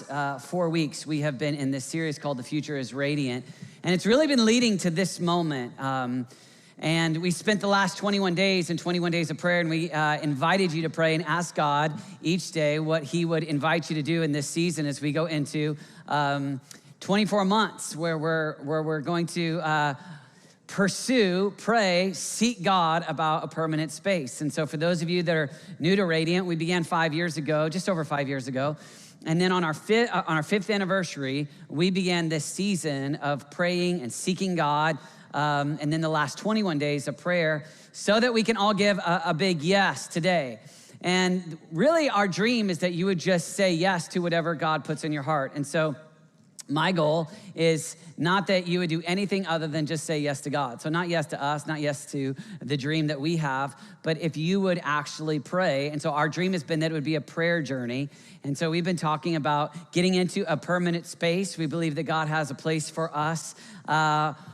last 4 weeks, we have been in this series called The Future is Radiant, and it's really been leading to this moment. And we spent the last 21 days in 21 days of prayer, and we invited you to pray and ask God each day what he would invite you to do in this season as we go into 24 months where we're going to pursue, pray, seek God about a permanent space. And so for those of you that are new to Radiant, we began 5 years ago, just over 5 years ago. And then on our fifth anniversary, we began this season of praying and seeking God. And then the last 21 days of prayer so that we can all give a big yes today. And really our dream is that you would just say yes to whatever God puts in your heart. And so my goal is not that you would do anything other than just say yes to God. So not yes to us, not yes to the dream that we have, but if you would actually pray. And so our dream has been that it would be a prayer journey. And so we've been talking about getting into a permanent space. We believe that God has a place for us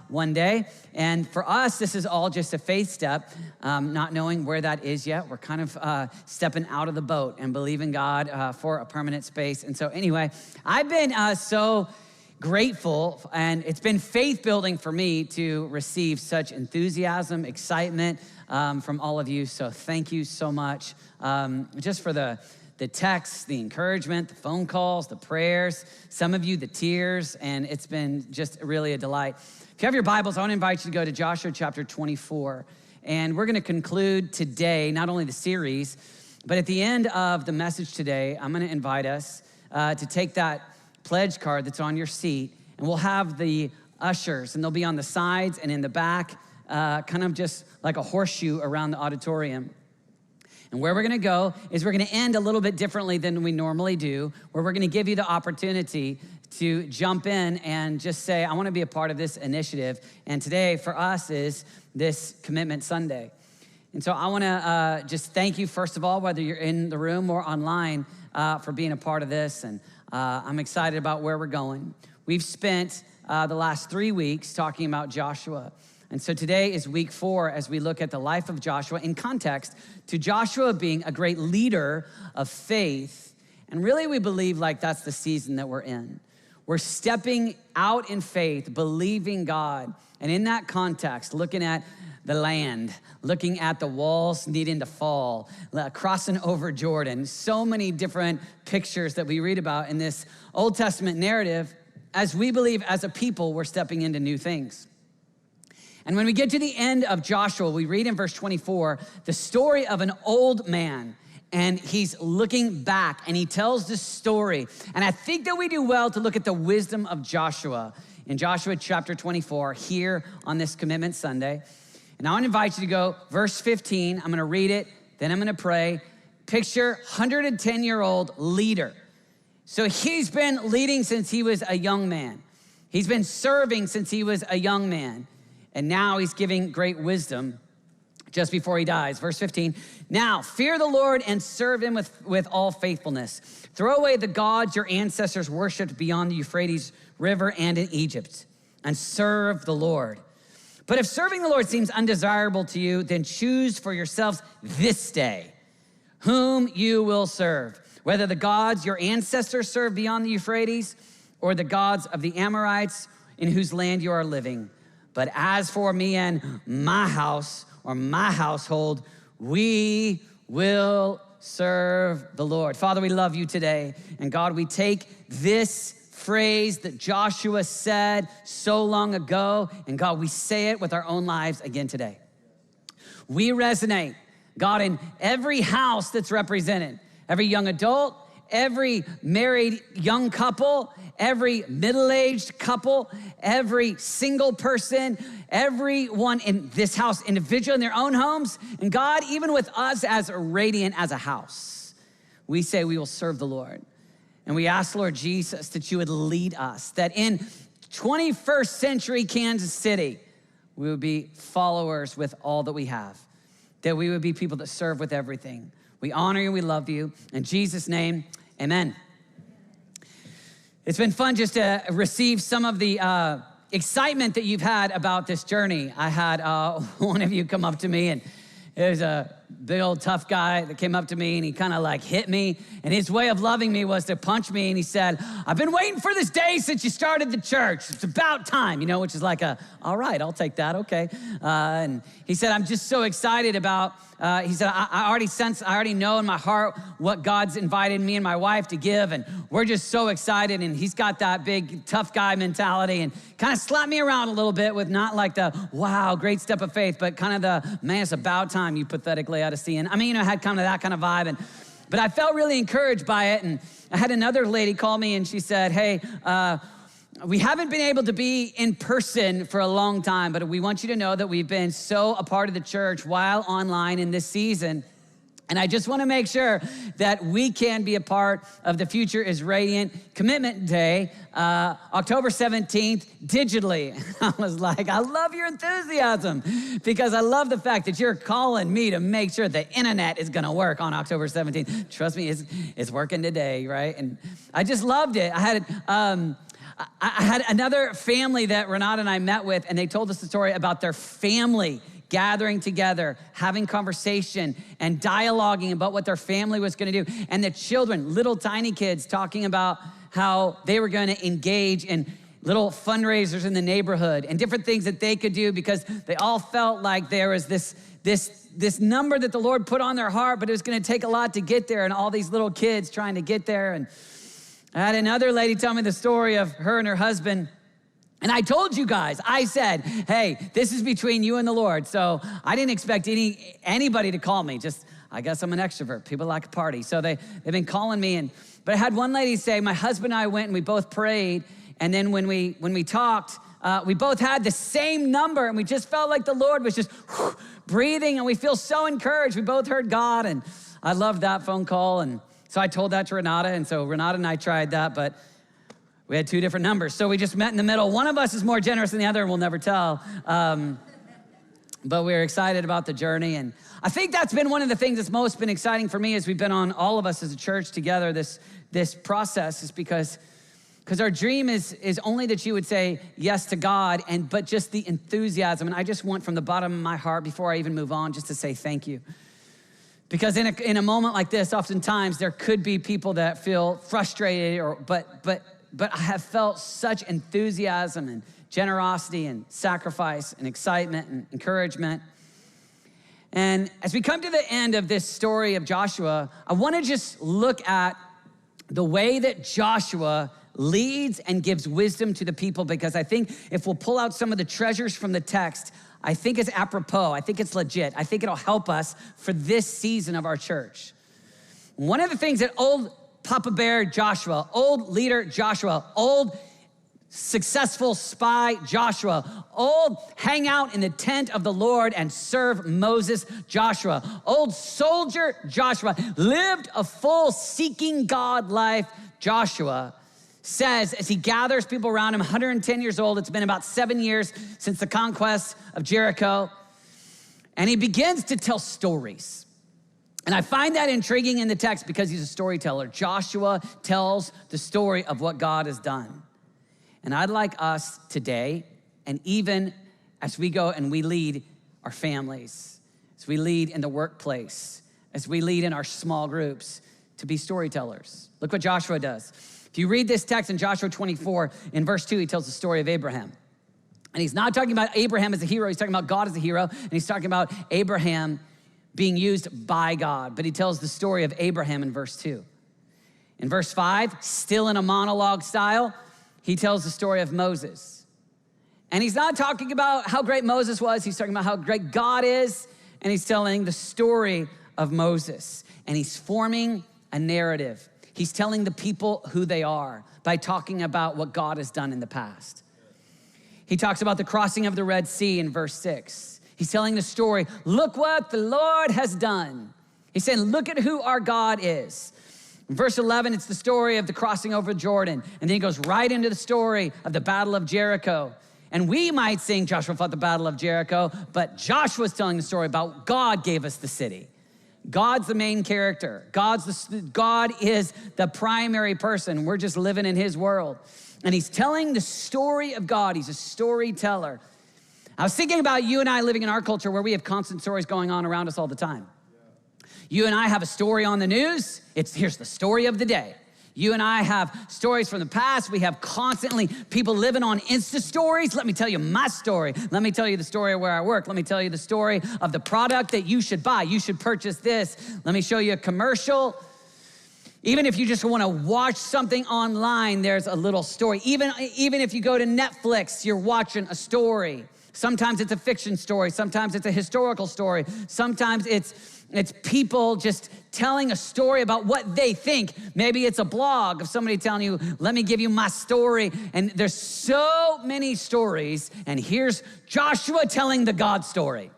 one day. And for us, this is all just a faith step, not knowing where that is yet. We're kind of stepping out of the boat and believing God for a permanent space. And so anyway, I've been so grateful, and it's been faith building for me to receive such enthusiasm, excitement from all of you. So thank you so much just for the texts, the encouragement, the phone calls, the prayers, some of you, the tears, and it's been just really a delight. If you have your Bibles, I want to invite you to go to Joshua chapter 24, and we're going to conclude today, not only the series, but at the end of the message today, I'm going to invite us to take that pledge card that's on your seat, and we'll have the ushers, and they'll be on the sides and in the back, kind of just like a horseshoe around the auditorium. And where we're gonna go is we're gonna end a little bit differently than we normally do, where we're gonna give you the opportunity to jump in and just say, I wanna be a part of this initiative. And today for us is this Commitment Sunday. And so I wanna just thank you, first of all, whether you're in the room or online, for being a part of this. And I'm excited about where we're going. We've spent the last 3 weeks talking about Joshua. And so today is week 4 as we look at the life of Joshua in context to Joshua being a great leader of faith. And really we believe like that's the season that we're in. We're stepping out in faith, believing God. And in that context, looking at the land, looking at the walls needing to fall, crossing over Jordan, so many different pictures that we read about in this Old Testament narrative. As we believe as a people, we're stepping into new things. And when we get to the end of Joshua, we read in verse 24, the story of an old man, and he's looking back and he tells this story. And I think that we do well to look at the wisdom of Joshua in Joshua chapter 24 here on this Commitment Sunday. And I want to invite you to go verse 15. I'm going to read it, then I'm going to pray. Picture 110-year-old leader. So he's been leading since he was a young man. He's been serving since he was a young man. And now he's giving great wisdom just before he dies. Verse 15, now fear the Lord and serve him with all faithfulness. Throw away the gods your ancestors worshiped beyond the Euphrates River and in Egypt, and serve the Lord. But if serving the Lord seems undesirable to you, then choose for yourselves this day whom you will serve, whether the gods your ancestors served beyond the Euphrates or the gods of the Amorites in whose land you are living. But as for me and my house or my household, we will serve the Lord. Father, we love you today. And God, we take this phrase that Joshua said so long ago, and God, we say it with our own lives again today. We resonate, God, in every house that's represented, every young adult, every married young couple, every middle-aged couple, every single person, everyone in this house, individual in their own homes, and God, even with us as Radiant as a house, we say we will serve the Lord. And we ask, Lord Jesus, that you would lead us, that in 21st century Kansas City, we would be followers with all that we have, that we would be people that serve with everything. We honor you, we love you. In Jesus' name, amen. It's been fun just to receive some of the excitement that you've had about this journey. I had one of you come up to me, and it was a big old tough guy that came up to me and he kind of like hit me. And his way of loving me was to punch me. And he said, I've been waiting for this day since you started the church. It's about time, which is like all right, I'll take that, okay. And he said, I'm just so excited about, he said, I already know in my heart what God's invited me and my wife to give. And we're just so excited. And he's got that big tough guy mentality and kind of slapped me around a little bit with not like the, wow, great step of faith, but kind of the, man, it's about time, you pathetic Laodicean. I had kind of that kind of vibe. But I felt really encouraged by it. And I had another lady call me and she said, hey, we haven't been able to be in person for a long time, but we want you to know that we've been so a part of the church while online in this season. And I just want to make sure that we can be a part of the Future is Radiant Commitment Day, October 17th, digitally. I was like, I love your enthusiasm because I love the fact that you're calling me to make sure the internet is going to work on October 17th. Trust me, it's working today, right? And I just loved it. I had another family that Renata and I met with, and they told us the story about their family gathering together, having conversation and dialoguing about what their family was gonna do. And the children, little tiny kids, talking about how they were gonna engage in little fundraisers in the neighborhood and different things that they could do because they all felt like there was this number that the Lord put on their heart, but it was gonna take a lot to get there, and all these little kids trying to get there. And I had another lady tell me the story of her and her husband. And I told you guys, I said, hey, this is between you and the Lord. So I didn't expect anybody to call me. Just, I guess I'm an extrovert. People like a party. So they've been calling me. But I had one lady say, my husband and I went and we both prayed. And then when we talked, we both had the same number. And we just felt like the Lord was just breathing. And we feel so encouraged. We both heard God. And I loved that phone call. And so I told that to Renata. And so Renata and I tried that. But we had two different numbers, so we just met in the middle. One of us is more generous than the other, and we'll never tell. But we're excited about the journey, and I think that's been one of the things that's most been exciting for me as we've been on, all of us as a church together, this process is because our dream is only that you would say yes to God, but just the enthusiasm. And I just want from the bottom of my heart, before I even move on, just to say thank you. Because in a moment like this, oftentimes there could be people that feel frustrated, but I have felt such enthusiasm and generosity and sacrifice and excitement and encouragement. And as we come to the end of this story of Joshua, I want to just look at the way that Joshua leads and gives wisdom to the people, because I think if we'll pull out some of the treasures from the text, I think it's apropos. I think it's legit. I think it'll help us for this season of our church. One of the things that old Papa Bear Joshua, old leader Joshua, old successful spy Joshua, old hang out in the tent of the Lord and serve Moses Joshua, old soldier Joshua, lived a full seeking God life Joshua, says as he gathers people around him, 110 years old, it's been about 7 years since the conquest of Jericho, and he begins to tell stories. And I find that intriguing in the text because he's a storyteller. Joshua tells the story of what God has done. And I'd like us today, and even as we go and we lead our families, as we lead in the workplace, as we lead in our small groups, to be storytellers. Look what Joshua does. If you read this text in Joshua 24, in verse 2, he tells the story of Abraham. And he's not talking about Abraham as a hero. He's talking about God as a hero. And he's talking about Abraham being used by God. But he tells the story of Abraham in verse 2. In verse 5, still in a monologue style, he tells the story of Moses. And he's not talking about how great Moses was. He's talking about how great God is. And he's telling the story of Moses. And he's forming a narrative. He's telling the people who they are by talking about what God has done in the past. He talks about the crossing of the Red Sea in verse 6. He's telling the story, look what the Lord has done. He's saying, look at who our God is. In verse 11, it's the story of the crossing over Jordan. And then he goes right into the story of the Battle of Jericho. And we might sing Joshua fought the Battle of Jericho, but Joshua's telling the story about God gave us the city. God's the main character. God is the primary person. We're just living in his world. And he's telling the story of God. He's a storyteller. I was thinking about you and I living in our culture where we have constant stories going on around us all the time. You and I have a story on the news. Here's the story of the day. You and I have stories from the past. We have constantly people living on Insta stories. Let me tell you my story. Let me tell you the story of where I work. Let me tell you the story of the product that you should buy. You should purchase this. Let me show you a commercial. Even if you just want to watch something online, there's a little story. Even if you go to Netflix, you're watching a story. Sometimes it's a fiction story. Sometimes it's a historical story. Sometimes it's people just telling a story about what they think. Maybe it's a blog of somebody telling you, let me give you my story. And there's so many stories. And here's Joshua telling the God story.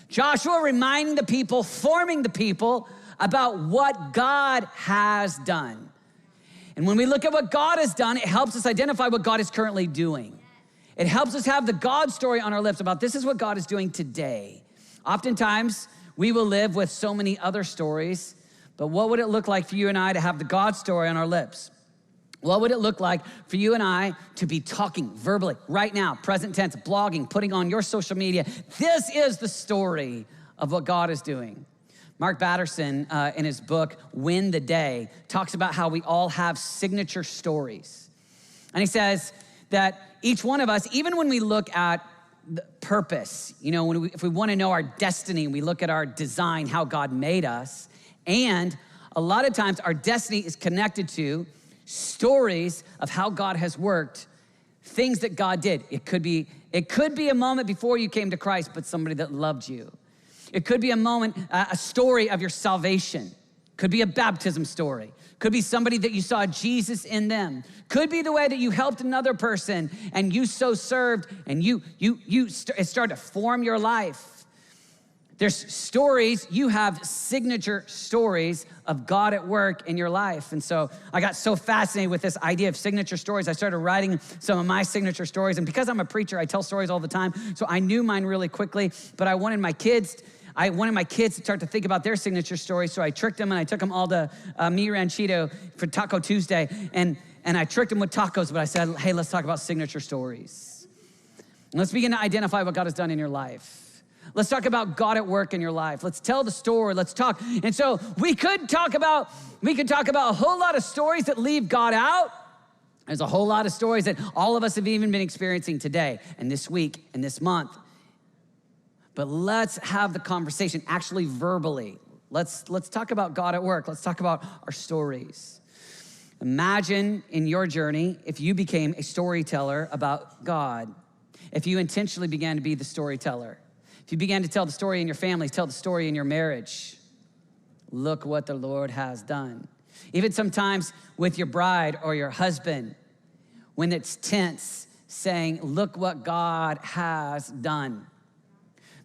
Joshua reminding the people, forming the people about what God has done. And when we look at what God has done, it helps us identify what God is currently doing. It helps us have the God story on our lips about this is what God is doing today. Oftentimes, we will live with so many other stories, but what would it look like for you and I to have the God story on our lips? What would it look like for you and I to be talking verbally right now, present tense, blogging, putting on your social media? This is the story of what God is doing. Mark Batterson, in his book, Win the Day, talks about how we all have signature stories. And he says that each one of us, even when we look at the purpose, if we want to know our destiny, we look at our design, how God made us. And a lot of times our destiny is connected to stories of how God has worked, things that God did. It could be a moment before you came to Christ, but somebody that loved you. It could be a moment, a story of your salvation. Could be a baptism story. Could be somebody that you saw Jesus in them. Could be the way that you helped another person and you so served and it started to form your life. There's stories, you have signature stories of God at work in your life. And so I got so fascinated with this idea of signature stories. I started writing some of my signature stories. And because I'm a preacher, I tell stories all the time. So I knew mine really quickly, but I wanted my kids to start to think about their signature stories, so I tricked them and I took them all to Mi Ranchito for Taco Tuesday, and I tricked them with tacos, but I said, hey, let's talk about signature stories. And let's begin to identify what God has done in your life. Let's talk about God at work in your life. Let's tell the story, let's talk. And so we could talk about a whole lot of stories that leave God out. There's a whole lot of stories that all of us have even been experiencing today and this week and this month. But let's have the conversation actually verbally. Let's talk about God at work. Let's talk about our stories. Imagine in your journey if you became a storyteller about God. If you intentionally began to be the storyteller. If you began to tell the story in your family, tell the story in your marriage. Look what the Lord has done. Even sometimes with your bride or your husband, when it's tense, saying, look what God has done.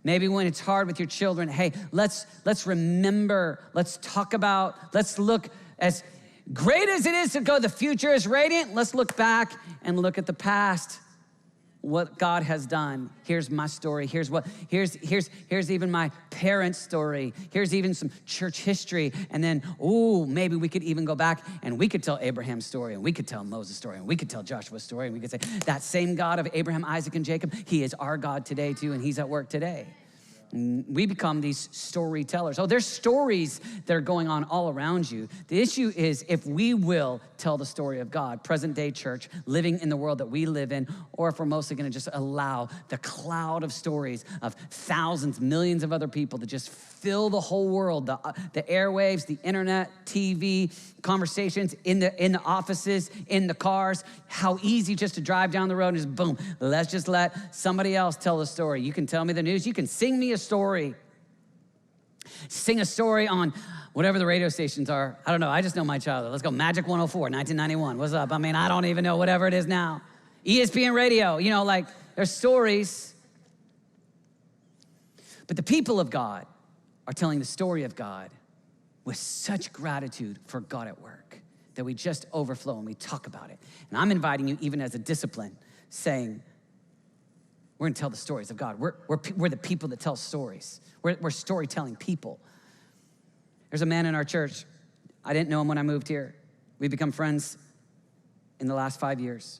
Maybe when it's hard with your children, hey, let's remember, let's talk about, let's look, as great as it is to go, the future is radiant, let's look back and look at the past, what God has done. Here's my story. Here's even my parents' story. Here's even some church history. And then, maybe we could even go back and we could tell Abraham's story, and we could tell Moses' story, and we could tell Joshua's story, and we could say, that same God of Abraham, Isaac, and Jacob, he is our God today too, and he's at work today. We become these storytellers. There's stories that are going on all around you. The issue is if we will tell the story of God, present day church, living in the world that we live in, or if we're mostly gonna just allow the cloud of stories of thousands, millions of other people to just fill the whole world, the airwaves, the internet, TV, conversations in the offices, in the cars, how easy just to drive down the road and just boom, let's just let somebody else tell the story. You can tell me the news, you can sing me a story. Sing a story on whatever the radio stations are. I don't know, I just know my childhood. Let's go Magic 104, 1991, what's up? I don't even know, whatever it is now. ESPN radio, there's stories. But the people of God are telling the story of God with such gratitude for God at work that we just overflow and we talk about it. And I'm inviting you, even as a discipline, saying, we're gonna tell the stories of God. We're the people that tell stories. We're storytelling people. There's a man in our church. I didn't know him when I moved here. We've become friends in the last 5 years.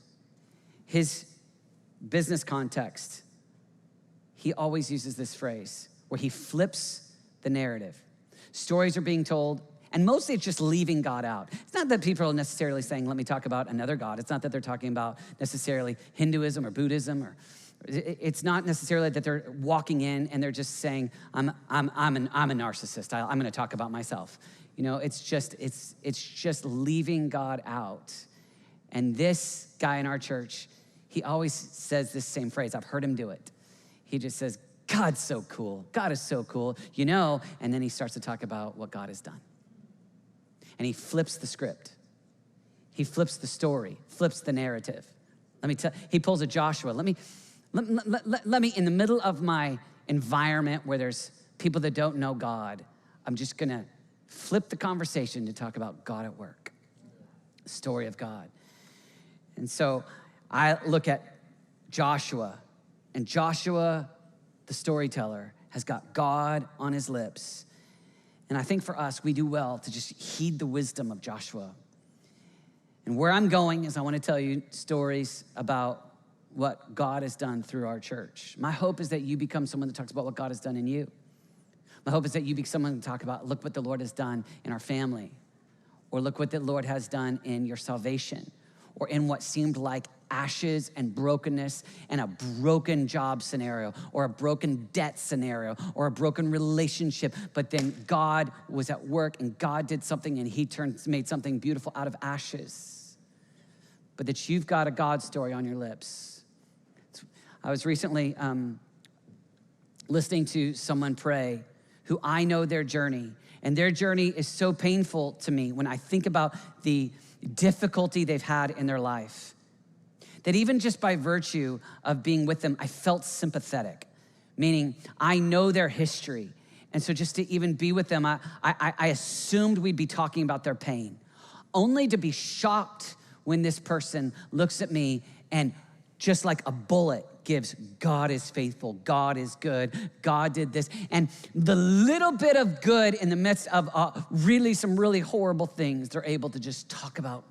His business context, he always uses this phrase where he flips the narrative. Stories are being told, and mostly it's just leaving God out. It's not that people are necessarily saying, let me talk about another God. It's not that they're talking about necessarily Hinduism or Buddhism, or it's not necessarily that they're walking in and they're just saying, I'm a narcissist. I'm gonna talk about myself. You know, it's just leaving God out. And this guy in our church, he always says this same phrase. I've heard him do it. He just says, God's so cool. God is so cool, you know, and then he starts to talk about what God has done. And he flips the script. He flips the story, flips the narrative. He pulls a Joshua. Let me, in the middle of my environment where there's people that don't know God, I'm just gonna flip the conversation to talk about God at work, the story of God. And so I look at Joshua, and Joshua, the storyteller, has got God on his lips. And I think for us, we do well to just heed the wisdom of Joshua. And where I'm going is I want to tell you stories about what God has done through our church. My hope is that you become someone that talks about what God has done in you. My hope is that you be someone to talk about, look what the Lord has done in our family, or look what the Lord has done in your salvation, or in what seemed like ashes and brokenness and a broken job scenario, or a broken debt scenario, or a broken relationship. But then God was at work and God did something and he made something beautiful out of ashes. But that you've got a God story on your lips. I was recently listening to someone pray who I know their journey, and their journey is so painful to me when I think about the difficulty they've had in their life, that even just by virtue of being with them, I felt sympathetic, meaning I know their history. And so just to even be with them, I assumed we'd be talking about their pain, only to be shocked when this person looks at me and just like a bullet gives, God is faithful, God is good, God did this. And the little bit of good in the midst of some really horrible things, they're able to just talk about,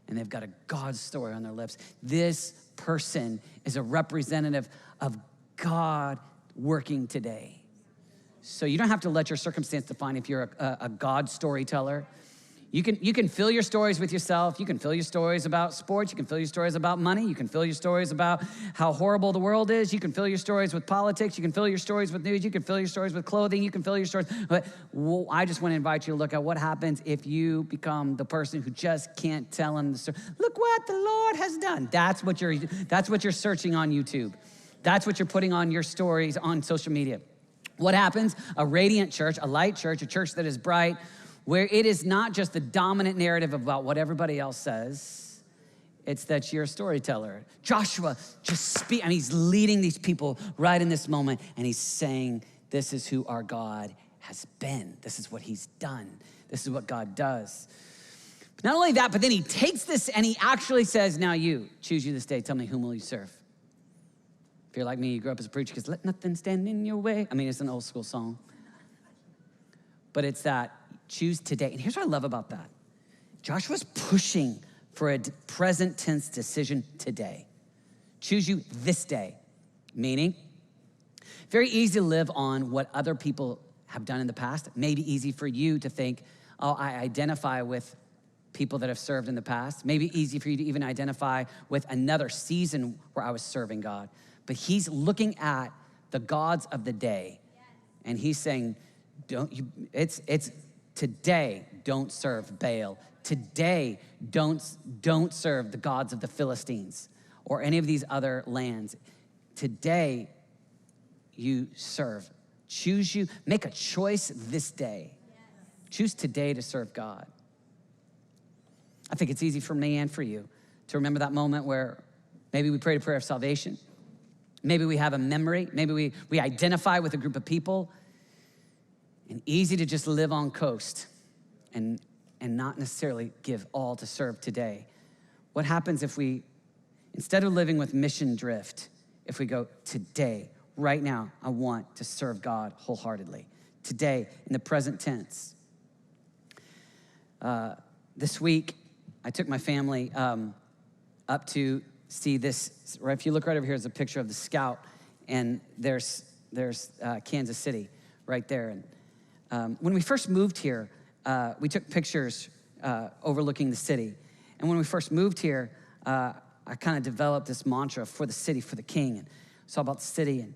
and they've got a God story on their lips. This person is a representative of God working today. So you don't have to let your circumstance define if you're a God storyteller. You can fill your stories with yourself. You can fill your stories about sports. You can fill your stories about money. You can fill your stories about how horrible the world is. You can fill your stories with politics. You can fill your stories with news. You can fill your stories with clothing. You can fill your stories. But I just want to invite you to look at what happens if you become the person who just can't tell him the story. Look what the Lord has done. That's what you're searching on YouTube. That's what you're putting on your stories on social media. What happens? A radiant church, a light church, a church that is bright, where it is not just the dominant narrative about what everybody else says, it's that you're a storyteller. Joshua he's leading these people right in this moment, and he's saying, this is who our God has been. This is what he's done. This is what God does. But not only that, but then he takes this and he actually says, now you, choose you this day, tell me whom will you serve? If you're like me, you grew up as a preacher, because let nothing stand in your way. I mean, it's an old school song. But it's that, choose today. And here's what I love about that. Joshua's pushing for a present tense decision today. Choose you this day. Meaning, very easy to live on what other people have done in the past. It may be easy for you to think, oh, I identify with people that have served in the past. Maybe easy for you to even identify with another season where I was serving God. But he's looking at the gods of the day, and he's saying, it's today, don't serve Baal. Today, don't serve the gods of the Philistines or any of these other lands. Today, you serve. Choose you, make a choice this day. Choose today to serve God. I think it's easy for me and for you to remember that moment where maybe we prayed a prayer of salvation. Maybe we have a memory. Maybe we identify with a group of people. And easy to just live on coast and not necessarily give all to serve today. What happens if we, instead of living with mission drift, if we go today, right now, I want to serve God wholeheartedly. Today, in the present tense. This week, I took my family up to see this. Right, if you look right over here, is a picture of the Scout, and there's Kansas City right there. And When we first moved here, we took pictures overlooking the city. And when we first moved here, I kind of developed this mantra for the city, for the king, and it's all about the city. And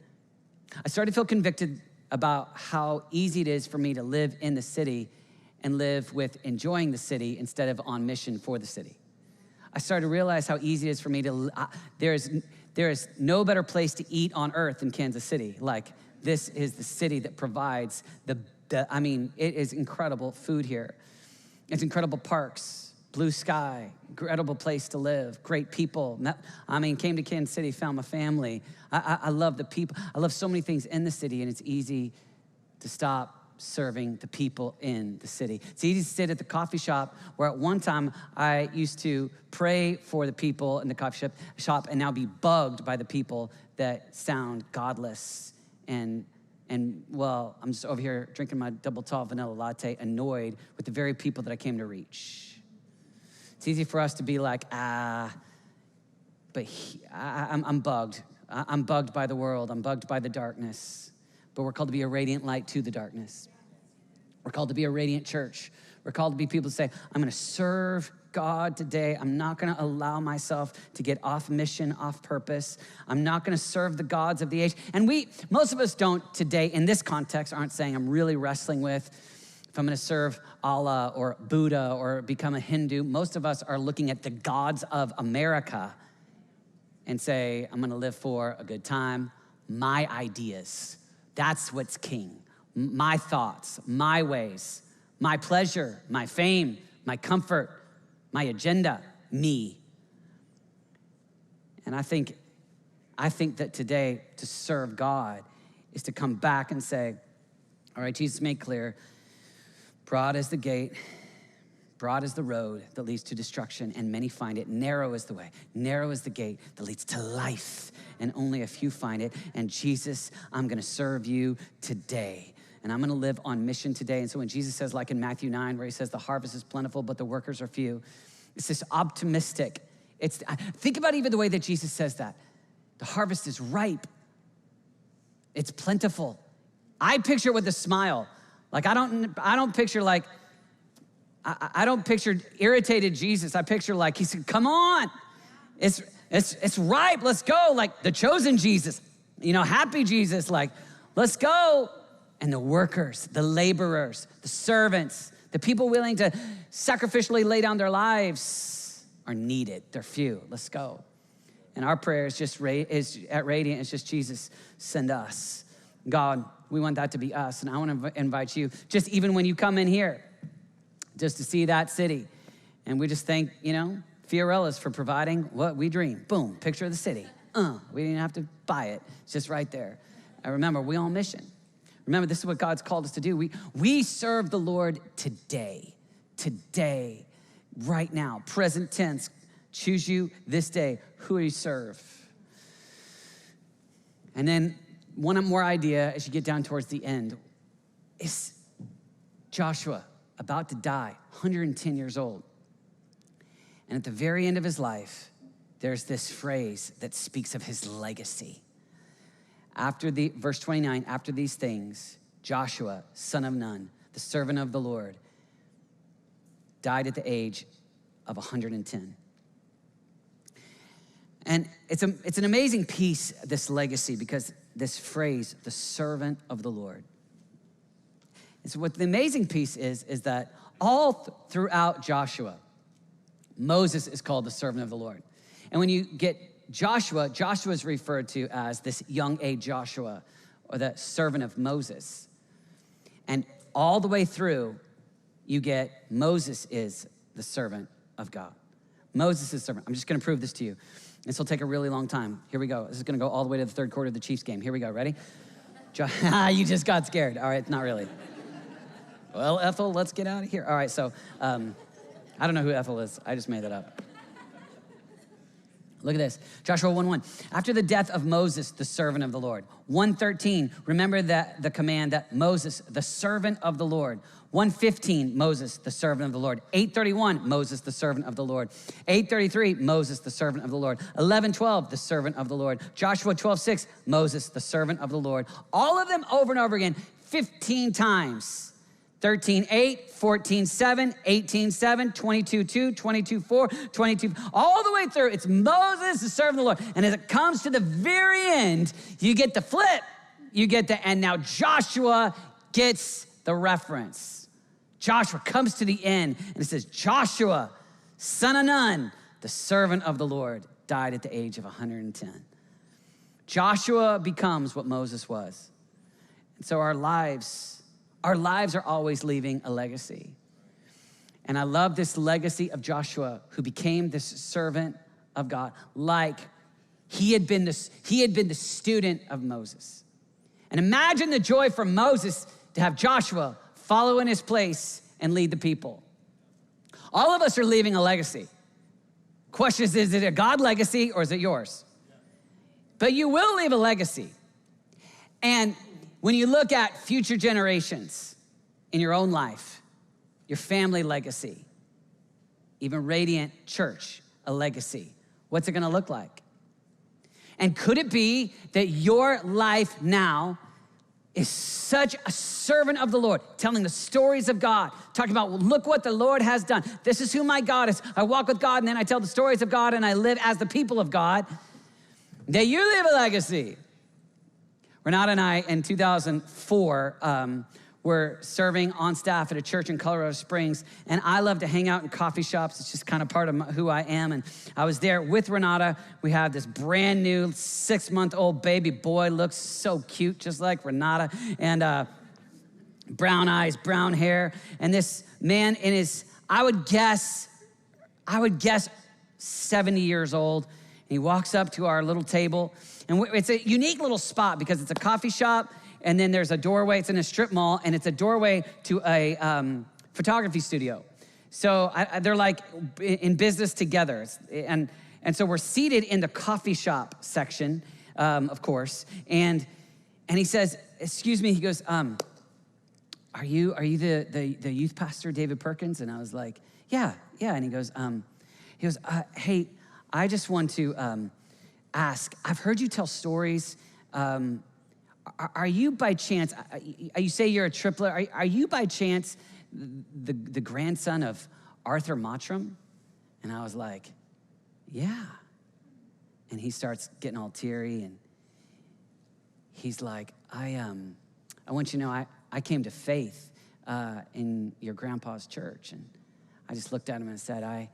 I started to feel convicted about how easy it is for me to live in the city and live with enjoying the city instead of on mission for the city. I started to realize how easy it is for me to, there is no better place to eat on earth than Kansas City. Like, this is the city that provides it is incredible food here. It's incredible parks, blue sky, incredible place to live, great people. Came to Kansas City, found my family. I love the people. I love so many things in the city, and it's easy to stop serving the people in the city. It's easy to sit at the coffee shop where at one time I used to pray for the people in the coffee shop and now be bugged by the people that sound godless and well, I'm just over here drinking my double tall vanilla latte, annoyed with the very people that I came to reach. It's easy for us to be like, I'm bugged. I'm bugged by the world. I'm bugged by the darkness. But we're called to be a radiant light to the darkness. We're called to be a radiant church. We're called to be people who say, I'm gonna serve God today. I'm not gonna allow myself to get off mission, off purpose. I'm not gonna serve the gods of the age. And most of us don't today, in this context, aren't saying I'm really wrestling with if I'm gonna serve Allah or Buddha or become a Hindu. Most of us are looking at the gods of America and say, I'm gonna live for a good time, my ideas. That's what's king. My thoughts, my ways, my pleasure, my fame, my comfort, my agenda, me. And I think that today to serve God is to come back and say, all right, Jesus made clear, broad is the gate, broad is the road that leads to destruction, and many find it. Narrow is the way, narrow is the gate that leads to life, and only a few find it. And Jesus, I'm gonna serve you today. And I'm gonna live on mission today. And so when Jesus says, like in Matthew 9, where he says, the harvest is plentiful, but the workers are few, it's this optimistic. Think about even the way that Jesus says that. The harvest is ripe. It's plentiful. I picture it with a smile. Like I don't picture like, I don't picture irritated Jesus. I picture like, he said, come on. It's ripe, let's go. Like the chosen Jesus, happy Jesus, like, let's go. And the workers, the laborers, the servants, the people willing to sacrificially lay down their lives are needed. They're few. Let's go. And our prayer is at Radiant, it's just, Jesus, send us. God, we want that to be us. And I want to invite you, just even when you come in here, just to see that city. And we just thank, Fiorella's for providing what we dream. Boom, picture of the city. We didn't have to buy it. It's just right there. And remember, we on mission. Remember, this is what God's called us to do. We serve the Lord today, right now, present tense. Choose you this day. Who do you serve? And then one more idea as you get down towards the end is Joshua, about to die, 110 years old. And at the very end of his life, there's this phrase that speaks of his legacy. Verse 29, after these things, Joshua, son of Nun, the servant of the Lord, died at the age of 110. And it's an amazing piece, this legacy, because this phrase, the servant of the Lord. And so what the amazing piece is that all throughout Joshua, Moses is called the servant of the Lord. And when you get Joshua is referred to as this young age Joshua, or the servant of Moses. And all the way through, you get Moses is the servant of God. Moses is servant. I'm just gonna prove this to you. This will take a really long time. Here we go. This is gonna go all the way to the third quarter of the Chiefs game. Here we go, ready? You just got scared. All right, not really. Well, Ethel, let's get out of here. All right, so I don't know who Ethel is. I just made that up. Look at this, Joshua 1:1. After the death of Moses, the servant of the Lord. 1:13, remember that the command that Moses, the servant of the Lord. 1:15, Moses, the servant of the Lord. 8:31, Moses, the servant of the Lord. 8:33, Moses, the servant of the Lord. 11:12, the servant of the Lord. Joshua 12:6, Moses, the servant of the Lord. All of them over and over again, 15 times. 13:8, 14:7, 18:7, 22:2, 22:4, 22, all the way through. It's Moses is serving the Lord. And as it comes to the very end, you get the flip. You get the, and now Joshua gets the reference. Joshua comes to the end, and it says, Joshua, son of Nun, the servant of the Lord, died at the age of 110. Joshua becomes what Moses was. And so our lives are always leaving a legacy. And I love this legacy of Joshua, who became this servant of God, like he had been the student of Moses. And imagine the joy for Moses to have Joshua follow in his place and lead the people. All of us are leaving a legacy. Question is it a God legacy or is it yours? But you will leave a legacy. And when you look at future generations in your own life, your family legacy, even Radiant Church, a legacy, what's it gonna look like? And could it be that your life now is such a servant of the Lord, telling the stories of God, talking about, well, look what the Lord has done. This is who my God is. I walk with God, and then I tell the stories of God, and I live as the people of God, that you leave a legacy. Renata and I, in 2004, were serving on staff at a church in Colorado Springs, and I love to hang out in coffee shops. It's just kind of part of who I am, and I was there with Renata. We have this brand new 6-month-old baby boy, looks so cute, just like Renata, and brown eyes, brown hair, and this man in his, I would guess 70 years old, and he walks up to our little table, and it's a unique little spot because it's a coffee shop, and then there's a doorway. It's in a strip mall, and it's a doorway to a photography studio. So they're like in business together. And so we're seated in the coffee shop section, of course. And he says, excuse me, he goes, are you the youth pastor, David Perkins? And I was like, yeah. And he goes, hey, I just want to ask, I've heard you tell stories. Are you by chance, you say you're a triplet, are you by chance the grandson of Arthur Mottram? And I was like, yeah. And he starts getting all teary, and he's like, I want you to know, I came to faith in your grandpa's church. And I just looked at him and said, I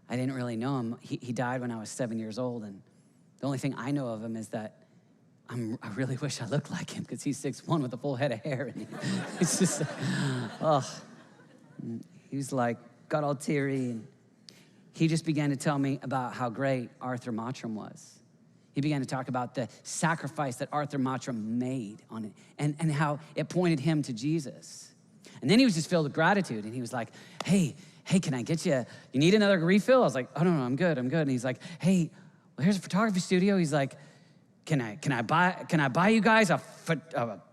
didn't really know him. He died when I was 7 years old, and the only thing I know of him is that I really wish I looked like him because he's 6'1" with a full head of hair. And he's just, he was like, got all teary. And he just began to tell me about how great Arthur Mottram was. He began to talk about the sacrifice that Arthur Mottram made on it and how it pointed him to Jesus. And then he was just filled with gratitude. And he was like, hey, can I get you need another refill? I was like, oh, no, I'm good. And he's like, hey, well, here's a photography studio. He's like, Can I buy you guys a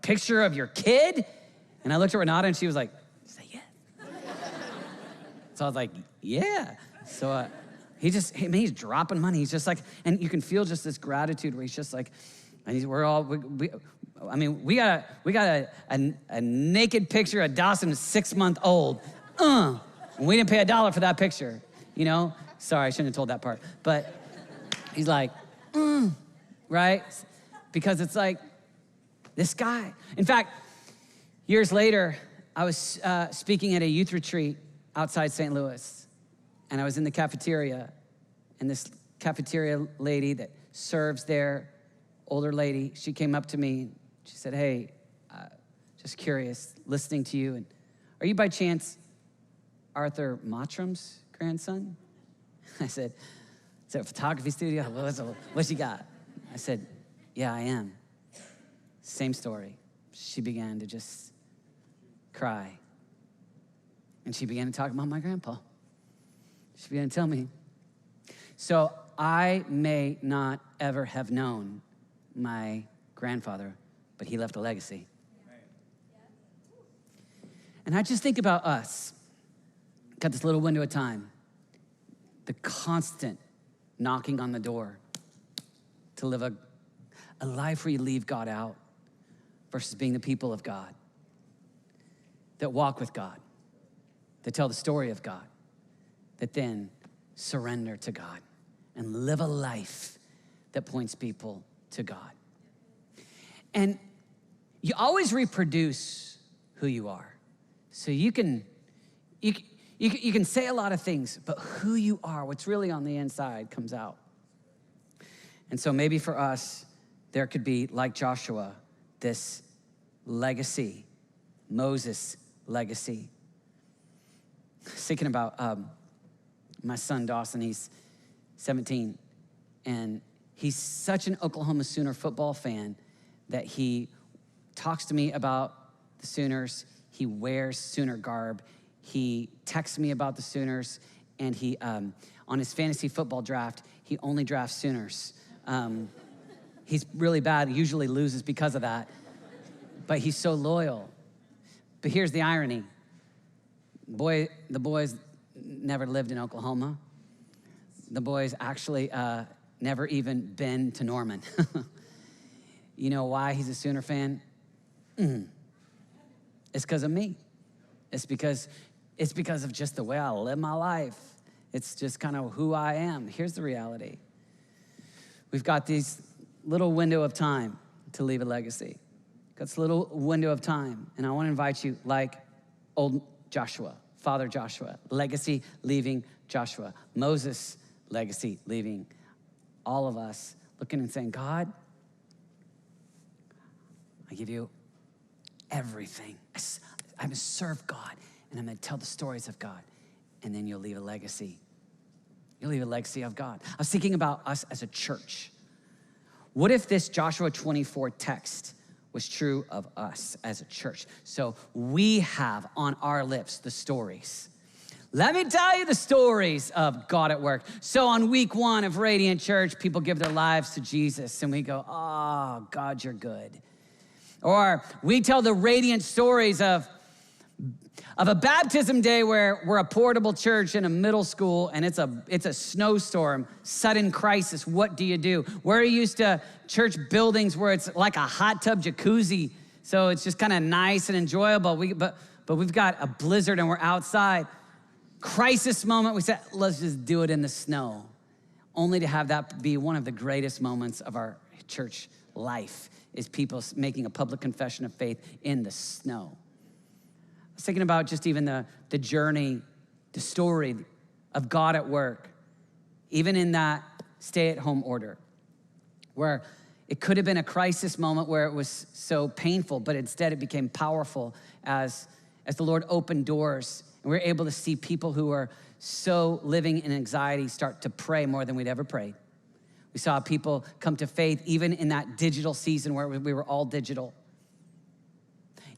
picture of your kid? And I looked at Renata, and she was like, say yes. So I was like, yeah. So he's dropping money. He's just like, and you can feel just this gratitude where he's just like, and we got a naked picture of Dawson, 6-month-old. And we didn't pay $1 for that picture, you know? Sorry, I shouldn't have told that part. But he's like, right? Because it's like, this guy. In fact, years later, I was speaking at a youth retreat outside St. Louis, and I was in the cafeteria, and this cafeteria lady that serves there, older lady, she came up to me, she said, hey, just curious, listening to you, and are you by chance Arthur Mottram's grandson? I said, is it a photography studio? What's he got? I said, yeah, I am. Same story. She began to just cry. And she began to talk about my grandpa. She began to tell me. So I may not ever have known my grandfather, but he left a legacy. And I just think about us. Got this little window of time. The constant knocking on the door to live a life where you leave God out versus being the people of God. that walk with God, that tell the story of God, that then surrender to God and live a life that points people to God. And you always reproduce who you are. So you can say a lot of things, but who you are, what's really on the inside, comes out. And so maybe for us, there could be, like Joshua, this legacy, Moses' legacy. I was thinking about my son Dawson. He's 17, and he's such an Oklahoma Sooner football fan that he talks to me about the Sooners. He wears Sooner garb. He texts me about the Sooners, and he on his fantasy football draft, he only drafts Sooners. He's really bad, usually loses because of that, but he's so loyal. But here's the irony. The boys never lived in Oklahoma. The boys actually never even been to Norman. You know why he's a Sooner fan? It's because of me. It's because of just the way I live my life. It's just kind of who I am. Here's the reality. We've got these little window of time to leave a legacy. Got this little window of time, and I want to invite you, like old Joshua, Father Joshua, legacy leaving Joshua, Moses, legacy leaving all of us, looking and saying, God, I give you everything. I'm going to serve God, and I'm going to tell the stories of God, and then you'll leave a legacy. You'll leave a legacy of God. I was thinking about us as a church. What if this Joshua 24 text was true of us as a church? So we have on our lips the stories. Let me tell you the stories of God at work. So on week 1 of Radiant Church, people give their lives to Jesus, and we go, oh, God, you're good. Or we tell the radiant stories of a baptism day where we're a portable church in a middle school, and it's a snowstorm, sudden crisis. What do you do? We're used to church buildings where it's like a hot tub jacuzzi, so it's just kind of nice and enjoyable. But we've got a blizzard and we're outside. Crisis moment, we said, let's just do it in the snow, only to have that be one of the greatest moments of our church life, is people making a public confession of faith in the snow. I was thinking about just even the journey, the story of God at work, even in that stay-at-home order, where it could have been a crisis moment where it was so painful, but instead it became powerful as the Lord opened doors, and we were able to see people who are so living in anxiety start to pray more than we'd ever prayed. We saw people come to faith even in that digital season where we were all digital.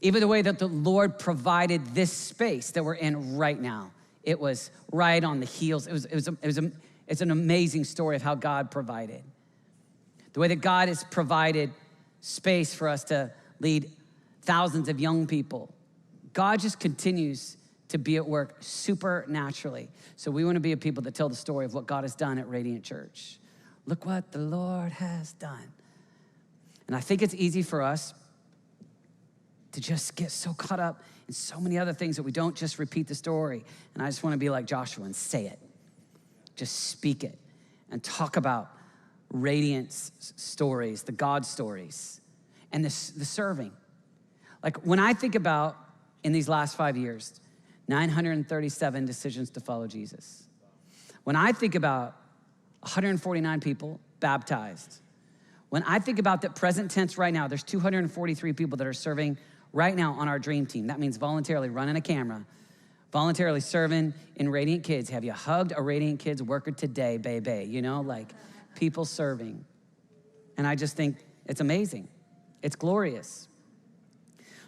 Even the way that the Lord provided this space that we're in right now, it was right on the heels. It's an amazing story of how God provided. The way that God has provided space for us to lead thousands of young people. God just continues to be at work supernaturally. So we want to be a people that tell the story of what God has done at Radiant Church. Look what the Lord has done. And I think it's easy for us to just get so caught up in so many other things that we don't just repeat the story. And I just want to be like Joshua and say it. Just speak it and talk about radiant stories, the God stories, and the serving. Like when I think about, in these last 5 years, 937 decisions to follow Jesus. When I think about 149 people baptized, when I think about that present tense right now, there's 243 people that are serving right now on our dream team. That means voluntarily running a camera, voluntarily serving in Radiant Kids. Have you hugged a Radiant Kids worker today, baby? You know, like people serving. And I just think it's amazing. It's glorious.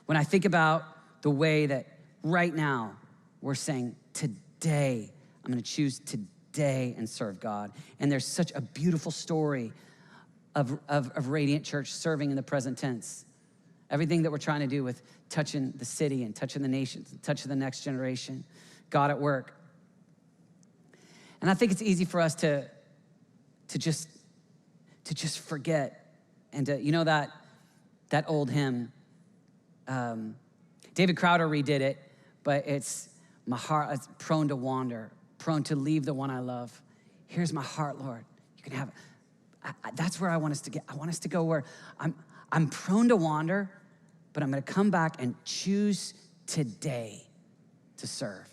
When I think about the way that right now we're saying, today, I'm gonna choose today and serve God. And there's such a beautiful story of Radiant Church serving in the present tense. Everything that we're trying to do with touching the city and touching the nations, and touching the next generation, God at work. And I think it's easy for us to just forget. And you know that old hymn, David Crowder redid it. but it's my heart is prone to wander, prone to leave the one I love. Here's my heart, Lord. You can have it. That's where I want us to get. I want us to go where I'm prone to wander, but I'm gonna come back and choose today to serve.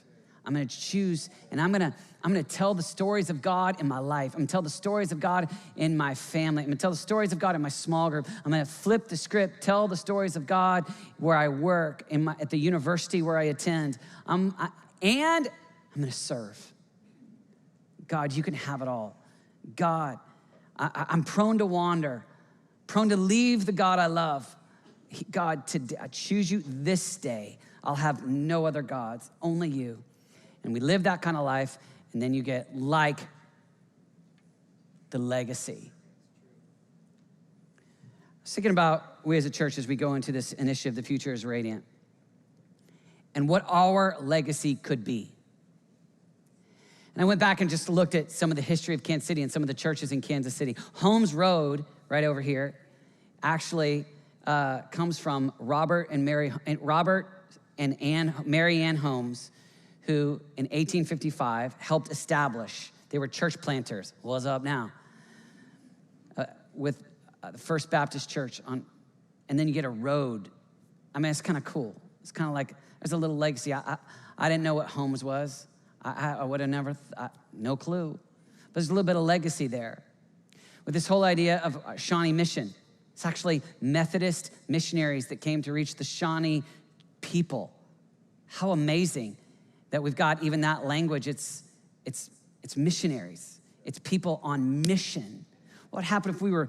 I'm gonna choose, and I'm gonna tell the stories of God in my life. I'm gonna tell the stories of God in my family. I'm gonna tell the stories of God in my small group. I'm gonna flip the script, tell the stories of God where I work, at the university where I attend. And I'm gonna serve. God, you can have it all. God, I'm prone to wander, prone to leave the God I love. God, today, I choose you this day. I'll have no other gods, only you. And we live that kind of life, and then you get like the legacy. I was thinking about we as a church as we go into this initiative, The Future is Radiant, and what our legacy could be. And I went back and just looked at some of the history of Kansas City and some of the churches in Kansas City. Holmes Road, right over here, actually comes from Robert and Mary Ann Holmes, who in 1855 helped establish, they were church planters, what's up now, with the First Baptist Church and then you get a road. I mean, it's kind of cool. It's kind of like, there's a little legacy. I didn't know what Holmes was. I would have never, no clue. But there's a little bit of legacy there. With this whole idea of Shawnee Mission. It's actually Methodist missionaries that came to reach the Shawnee people. How amazing that we've got even that language. It's missionaries. It's people on mission. What would happen if we were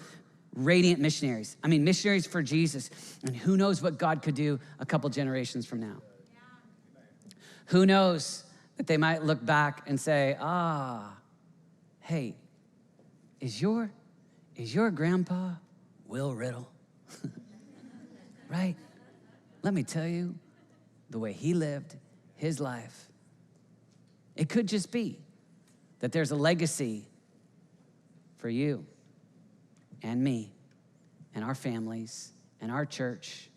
radiant missionaries? I mean, missionaries for Jesus. And who knows what God could do a couple generations from now? Yeah. Who knows that they might look back and say, hey, is your grandpa Will Riddle? Right? Let me tell you, the way he lived his life, it could just be that there's a legacy for you and me and our families and our church.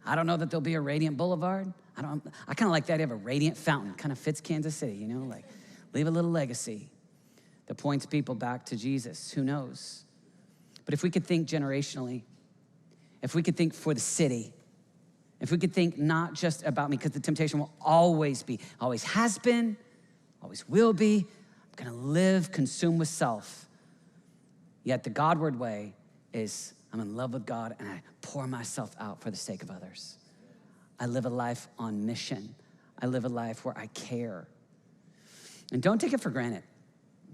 I don't know that there'll be a Radiant Boulevard. I kind of like that idea of a radiant fountain. Kind of fits Kansas City, you know, like leave a little legacy that points people back to Jesus. Who knows? But if we could think generationally, if we could think for the city, if we could think not just about me, because the temptation will always be, always has been, always will be, I'm gonna live consumed with self. Yet the Godward way is I'm in love with God and I pour myself out for the sake of others. I live a life on mission. I live a life where I care. And don't take it for granted.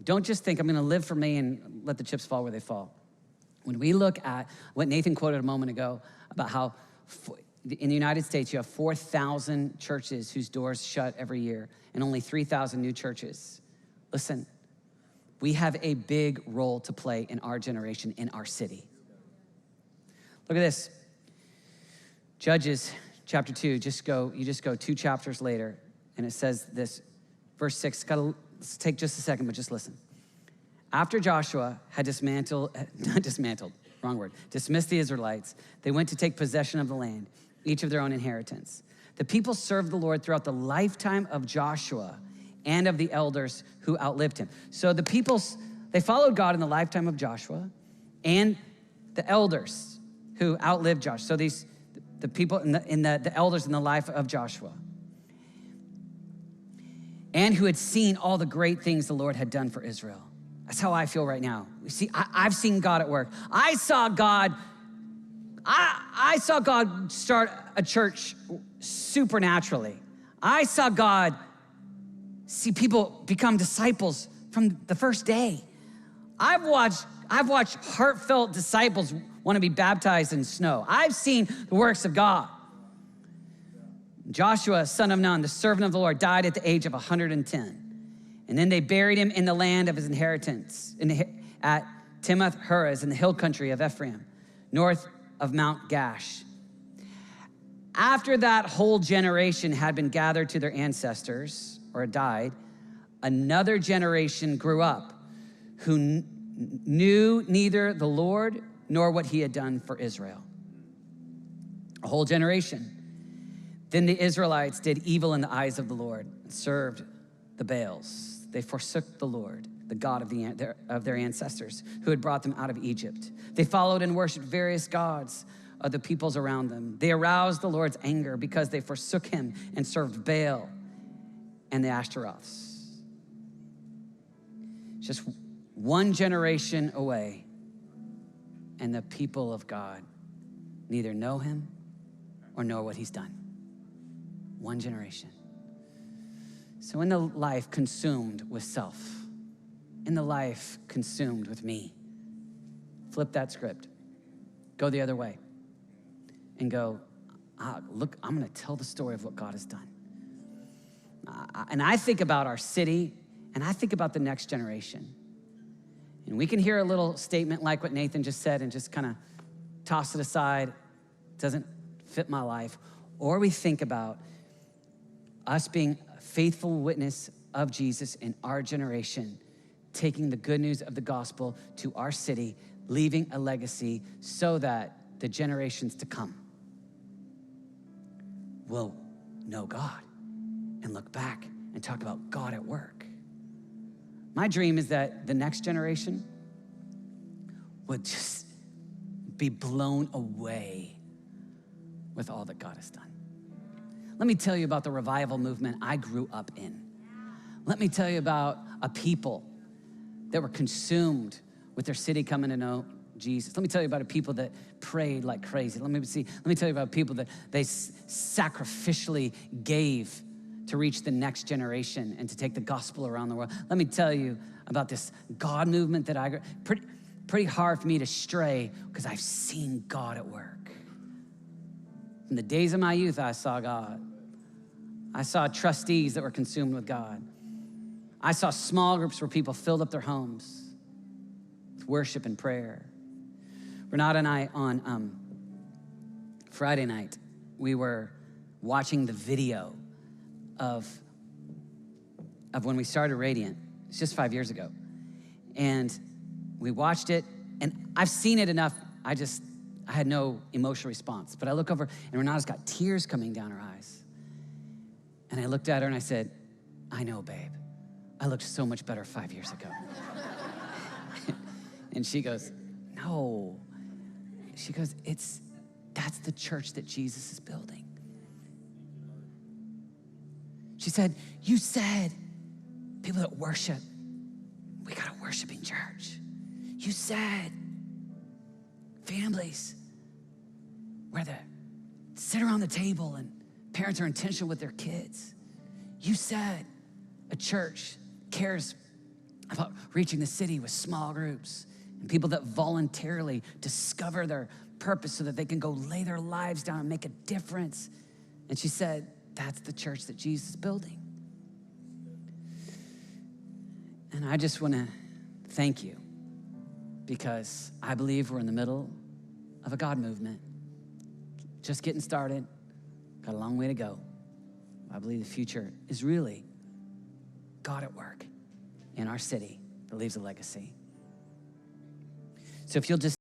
Don't just think I'm gonna live for me and let the chips fall where they fall. When we look at what Nathan quoted a moment ago about how in the United States, you have 4,000 churches whose doors shut every year and only 3,000 new churches. Listen, we have a big role to play in our generation, in our city. Look at this. Judges chapter 2, you just go 2 chapters later, and it says this, verse 6, let's take just a second, but just listen. After Joshua had dismissed the Israelites, they went to take possession of the land, each of their own inheritance. The people served the Lord throughout the lifetime of Joshua and of the elders who outlived him. So the people, they followed God in the lifetime of Joshua and the elders who outlived Joshua. So the people the elders in the life of Joshua, and who had seen all the great things the Lord had done for Israel. That's how I feel right now. You see, I've seen God at work. I saw God start a church supernaturally. I saw God see people become disciples from the first day. I've watched heartfelt disciples want to be baptized in snow. I've seen the works of God. Joshua, son of Nun, the servant of the Lord, died at the age of 110. And then they buried him in the land of his inheritance at Timoth Heres in the hill country of Ephraim, north of Mount Gash. After that whole generation had been gathered to their ancestors or had died, another generation grew up who knew neither the Lord nor what he had done for Israel. A whole generation. Then the Israelites did evil in the eyes of the Lord and served the Baals. They forsook the Lord, the God of their ancestors, who had brought them out of Egypt. They followed and worshiped various gods of the peoples around them. They aroused the Lord's anger because they forsook him and served Baal and the Ashtaroths. Just one generation away, and the people of God neither know him or know what he's done. One generation. So in the life consumed with self, in the life consumed with me, flip that script. Go the other way and go, look, I'm gonna tell the story of what God has done. And I think about our city, and I think about the next generation. And we can hear a little statement like what Nathan just said and just kind of toss it aside. Doesn't fit my life. Or we think about us being a faithful witness of Jesus in our generation, taking the good news of the gospel to our city, leaving a legacy so that the generations to come will know God and look back and talk about God at work. My dream is that the next generation would just be blown away with all that God has done. Let me tell you about the revival movement I grew up in. Let me tell you about a people that were consumed with their city coming to know Jesus. Let me tell you about a people that prayed like crazy. Let me tell you about people that they sacrificially gave to reach the next generation and to take the gospel around the world. Let me tell you about this God movement that I pretty hard for me to stray because I've seen God at work. In the days of my youth, I saw God. I saw trustees that were consumed with God. I saw small groups where people filled up their homes with worship and prayer. Renata and I on Friday night, we were watching the video of when we started Radiant. It's just 5 years ago. And we watched it, and I've seen it enough. I had no emotional response. But I look over, and Renata's got tears coming down her eyes. And I looked at her, and I said, I know, babe. I looked so much better 5 years ago. And she goes, no. She goes, that's the church that Jesus is building. She said, you said people that worship, we got a worshiping church. You said families where they sit around the table and parents are intentional with their kids. You said a church cares about reaching the city with small groups and people that voluntarily discover their purpose so that they can go lay their lives down and make a difference. And she said, that's the church that Jesus is building. And I just want to thank you because I believe we're in the middle of a God movement. Just getting started, got a long way to go. I believe the future is really God at work in our city that leaves a legacy. So if you'll just